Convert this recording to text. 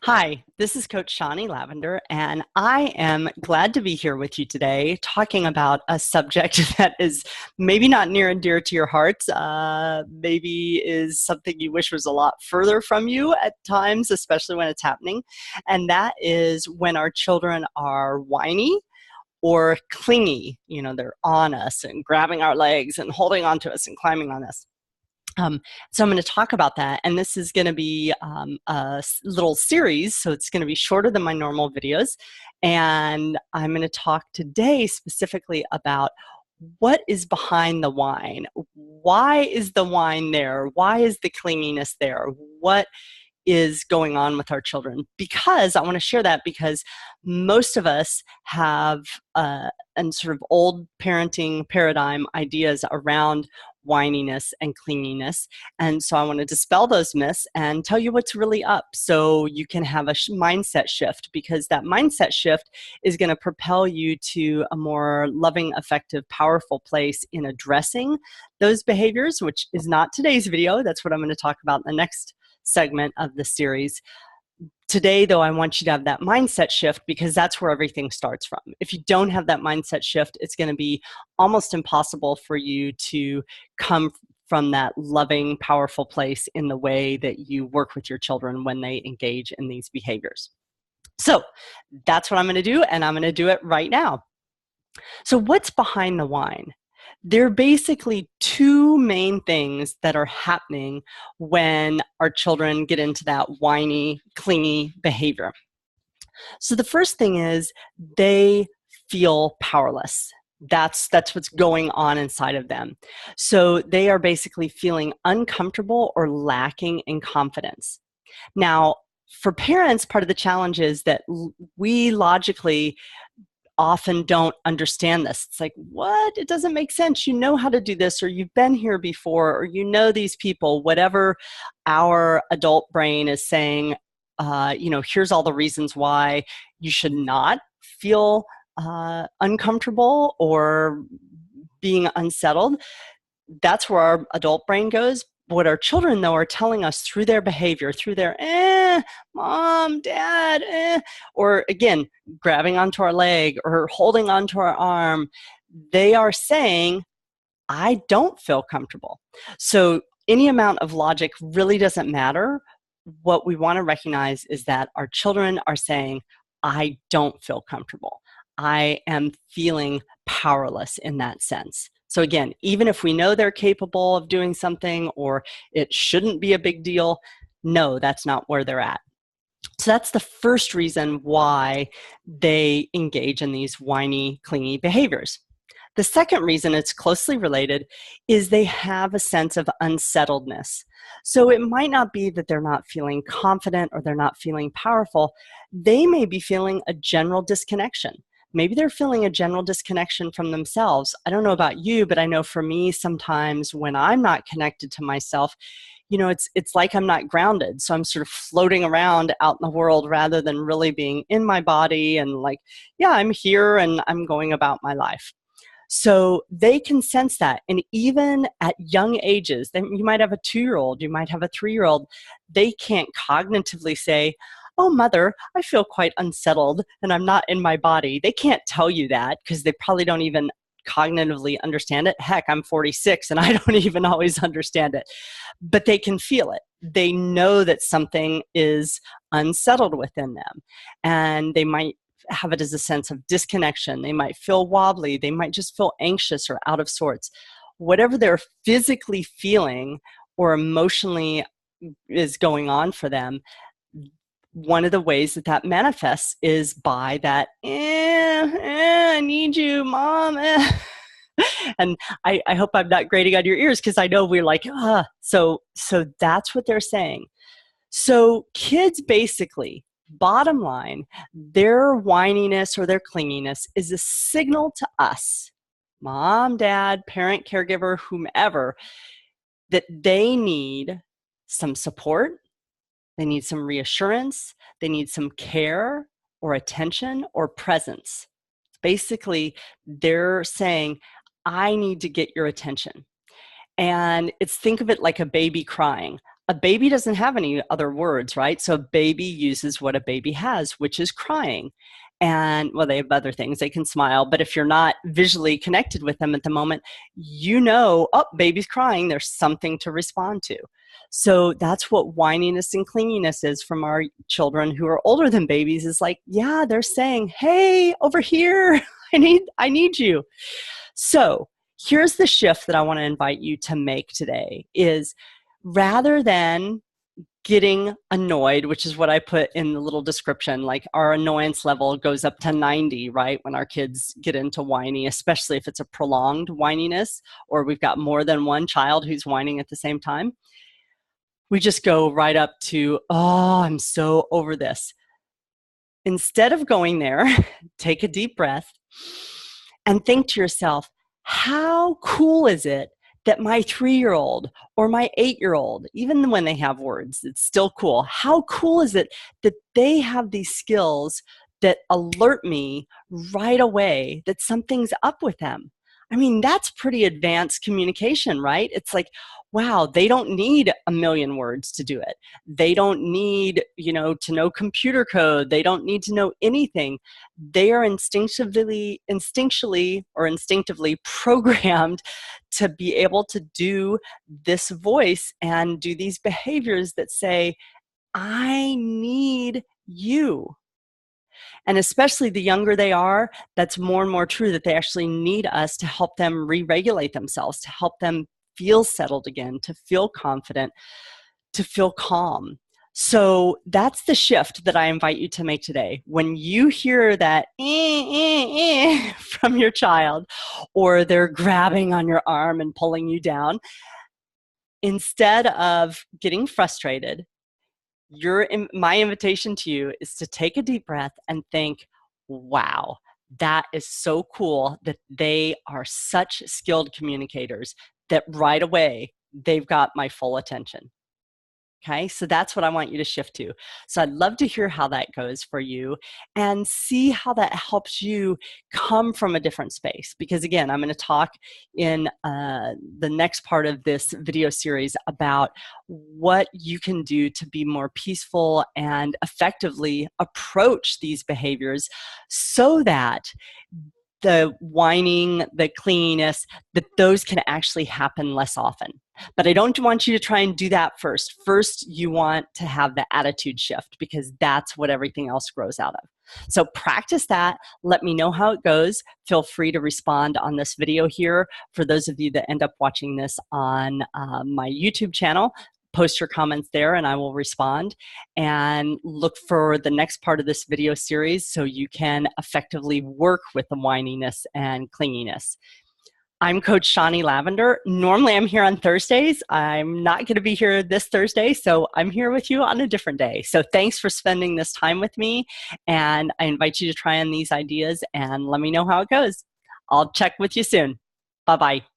Hi, this is Coach Shonnie Lavender, and I am glad to be here with you today talking about a subject that is maybe not near and dear to your heart, maybe is something you wish was a lot further from you at times, especially when it's happening, and that is when our children are whiny or clingy. You know, they're on us and grabbing our legs and holding onto us and climbing on us. So I'm going to talk about that, and this is going to be little series, so it's going to be shorter than my normal videos, and I'm going to talk today specifically about what is behind the whine. Why is the whine there? Why is the clinginess there? What is going on with our children? Because I want to share that because most of us have and sort of old parenting paradigm ideas around whininess and clinginess. And so I want to dispel those myths and tell you what's really up so you can have a mindset shift, because that mindset shift is going to propel you to a more loving, effective, powerful place in addressing those behaviors, which is not today's video. That's what I'm going to talk about in the next segment of the series. Today, though, I want you to have that mindset shift because that's where everything starts from. If you don't have that mindset shift, it's going to be almost impossible for you to come from that loving, powerful place in the way that you work with your children when they engage in these behaviors. So that's what I'm going to do, and I'm going to do it right now. So what's behind the whine? There are basically two main things that are happening when our children get into that whiny, clingy behavior. So the first thing is they feel powerless. That's what's going on inside of them. So they are basically feeling uncomfortable or lacking in confidence. Now, for parents, part of the challenge is that we logically often don't understand this. It's like, what? It doesn't make sense. You know how to do this, or you've been here before, or you know these people, whatever our adult brain is saying, here's all the reasons why you should not feel uncomfortable or being unsettled. That's where our adult brain goes. What our children, though, are telling us through their behavior, through their mom, dad, or again, grabbing onto our leg or holding onto our arm, they are saying, I don't feel comfortable. So any amount of logic really doesn't matter. What we want to recognize is that our children are saying, I don't feel comfortable. I am feeling powerless in that sense. So again, even if we know they're capable of doing something or it shouldn't be a big deal, no, that's not where they're at. So that's the first reason why they engage in these whiny, clingy behaviors. The second reason it's closely related is they have a sense of unsettledness. So it might not be that they're not feeling confident or they're not feeling powerful. They may be feeling a general disconnection. Maybe they're feeling a general disconnection from themselves. I don't know about you, but I know for me, sometimes when I'm not connected to myself, it's like I'm not grounded. So I'm sort of floating around out in the world rather than really being in my body and like, yeah, I'm here and I'm going about my life. So they can sense that. And even at young ages, you might have a 2-year-old, you might have a 3-year-old, they can't cognitively say, oh, mother, I feel quite unsettled and I'm not in my body. They can't tell you that because they probably don't even cognitively understand it. Heck, I'm 46 and I don't even always understand it. But they can feel it. They know that something is unsettled within them. And they might have it as a sense of disconnection. They might feel wobbly. They might just feel anxious or out of sorts. Whatever they're physically feeling or emotionally is going on for them, one of the ways that manifests is by that, I need you, mom. And I hope I'm not grating on your ears because I know we're like, So that's what they're saying. So kids basically, bottom line, their whininess or their clinginess is a signal to us, mom, dad, parent, caregiver, whomever, that they need some support. They need some reassurance. They need some care or attention or presence. Basically, they're saying, I need to get your attention. And think of it like a baby crying. A baby doesn't have any other words, right? So a baby uses what a baby has, which is crying. And well, they have other things. They can smile, but if you're not visually connected with them at the moment, you know, oh, baby's crying. There's something to respond to. So that's what whininess and clinginess is from our children who are older than babies, is like, yeah, they're saying, hey, over here, I need you. So here's the shift that I want to invite you to make today is, rather than getting annoyed, which is what I put in the little description, like our annoyance level goes up to 90, right? When our kids get into whiny, especially if it's a prolonged whininess, or we've got more than one child who's whining at the same time, we just go right up to, oh, I'm so over this. Instead of going there, take a deep breath and think to yourself, how cool is it that my 3-year-old or my 8-year-old, even when they have words, it's still cool. How cool is it that they have these skills that alert me right away that something's up with them? I mean, that's pretty advanced communication, right? It's like, wow, they don't need a million words to do it. They don't need, to know computer code. They don't need to know anything. They are instinctively programmed to be able to do this voice and do these behaviors that say, I need you. And especially the younger they are, that's more and more true, that they actually need us to help them re-regulate themselves, to help them feel settled again, to feel confident, to feel calm. So that's the shift that I invite you to make today. When you hear that from your child, or they're grabbing on your arm and pulling you down, instead of getting frustrated, my invitation to you is to take a deep breath and think, wow, that is so cool that they are such skilled communicators that right away they've got my full attention. Okay, so that's what I want you to shift to. So I'd love to hear how that goes for you and see how that helps you come from a different space. Because again, I'm going to talk in the next part of this video series about what you can do to be more peaceful and effectively approach these behaviors so that the whining, the clinginess, that those can actually happen less often. But I don't want you to try and do that first. First, you want to have the attitude shift, because that's what everything else grows out of. So practice that. Let me know how it goes. Feel free to respond on this video here. For those of you that end up watching this on my YouTube channel, post your comments there and I will respond. And look for the next part of this video series so you can effectively work with the whininess and clinginess. I'm Coach Shonnie Lavender. Normally I'm here on Thursdays. I'm not going to be here this Thursday, so I'm here with you on a different day. So thanks for spending this time with me, and I invite you to try on these ideas and let me know how it goes. I'll check with you soon. Bye-bye.